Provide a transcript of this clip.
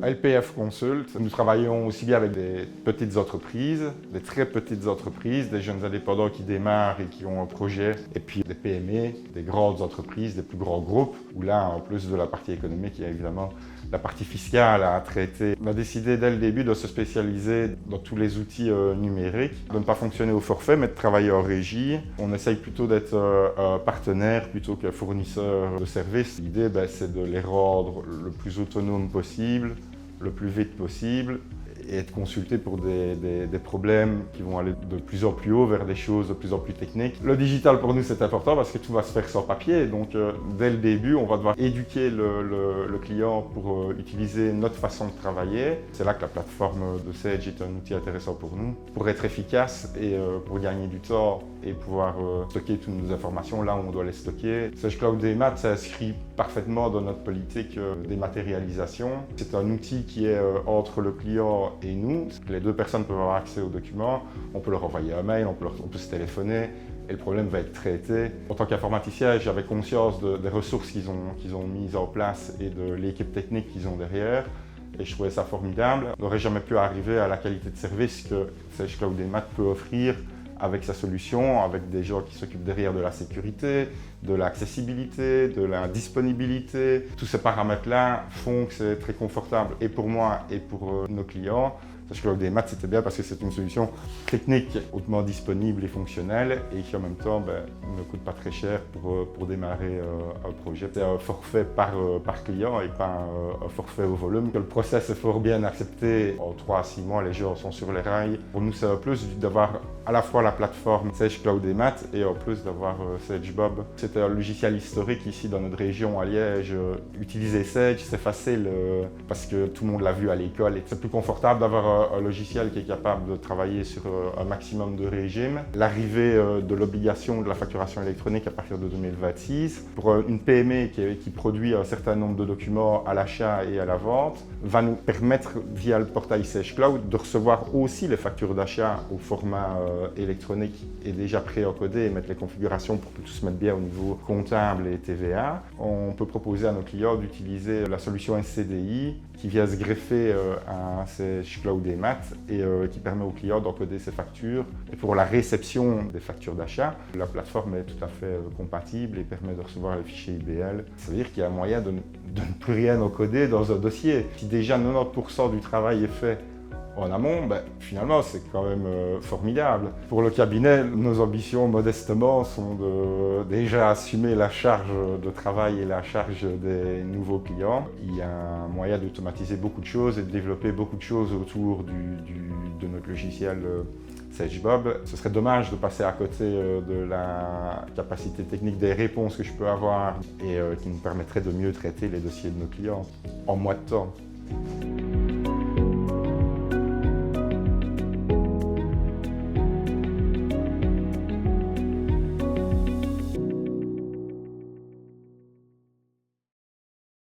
LPF Consult, nous travaillons aussi bien avec des petites entreprises, des très petites entreprises, des jeunes indépendants qui démarrent et qui ont un projet, et puis des PME, des grandes entreprises, des plus grands groupes, où là, en plus de la partie économique, il y a évidemment la partie fiscale à traiter. On a décidé dès le début de se spécialiser dans tous les outils numériques, de ne pas fonctionner au forfait, mais de travailler en régie. On essaye plutôt d'être partenaire plutôt que fournisseur de services. L'idée, c'est de les rendre le plus autonomes possible, le plus vite possible, et être consulté pour des problèmes qui vont aller de plus en plus haut vers des choses de plus en plus techniques. Le digital pour nous c'est important parce que tout va se faire sans papier, donc dès le début on va devoir éduquer le client pour utiliser notre façon de travailler. C'est là que la plateforme de Sage est un outil intéressant pour nous, pour être efficace et pour gagner du temps et pouvoir stocker toutes nos informations là où on doit les stocker. Sage Cloud Démat s'inscrit parfaitement dans notre politique dématérialisation. C'est un outil qui est entre le client et nous. Les deux personnes peuvent avoir accès aux documents, on peut leur envoyer un mail, on peut se téléphoner et le problème va être traité. En tant qu'informaticien, j'avais conscience des ressources qu'ils ont mises en place et de l'équipe technique qu'ils ont derrière. Et je trouvais ça formidable. On n'aurait jamais pu arriver à la qualité de service que Sage Cloud Démat peut offrir avec sa solution, avec des gens qui s'occupent derrière de la sécurité, de l'accessibilité, de la disponibilité. Tous ces paramètres-là font que c'est très confortable et pour moi et pour nos clients. Sage Cloud Démat, c'était bien parce que c'est une solution technique hautement disponible et fonctionnelle et qui en même temps ne coûte pas très cher pour démarrer un projet. C'est un forfait par client et pas un forfait au volume. Le process est fort bien accepté. En 3 à 6 mois, les gens sont sur les rails. Pour nous, c'est un plus d'avoir à la fois la plateforme Sage Cloud Démat et en plus d'avoir SageBob. C'était un logiciel historique ici dans notre région à Liège. Utiliser Sage, c'est facile parce que tout le monde l'a vu à l'école et c'est plus confortable d'avoir un logiciel qui est capable de travailler sur un maximum de régimes. L'arrivée de l'obligation de la facturation électronique à partir de 2026, pour une PME qui produit un certain nombre de documents à l'achat et à la vente, va nous permettre, via le portail Sage Cloud, de recevoir aussi les factures d'achat au format électronique et déjà pré-encodé et mettre les configurations pour que tout se mette bien au niveau comptable et TVA. On peut proposer à nos clients d'utiliser la solution SCDI qui vient se greffer à Sage Cloud Démat et qui permet aux clients d'encoder ses factures. Et pour la réception des factures d'achat, la plateforme est tout à fait compatible et permet de recevoir les fichiers IBL. Ça veut dire qu'il y a moyen de ne plus rien encoder dans un dossier. Si déjà 90% du travail est fait en amont, finalement c'est quand même formidable. Pour le cabinet, nos ambitions modestement sont de déjà assumer la charge de travail et la charge des nouveaux clients. Il y a un moyen d'automatiser beaucoup de choses et de développer beaucoup de choses autour de notre logiciel SageBob. Ce serait dommage de passer à côté de la capacité technique des réponses que je peux avoir et qui nous permettrait de mieux traiter les dossiers de nos clients en moins de temps.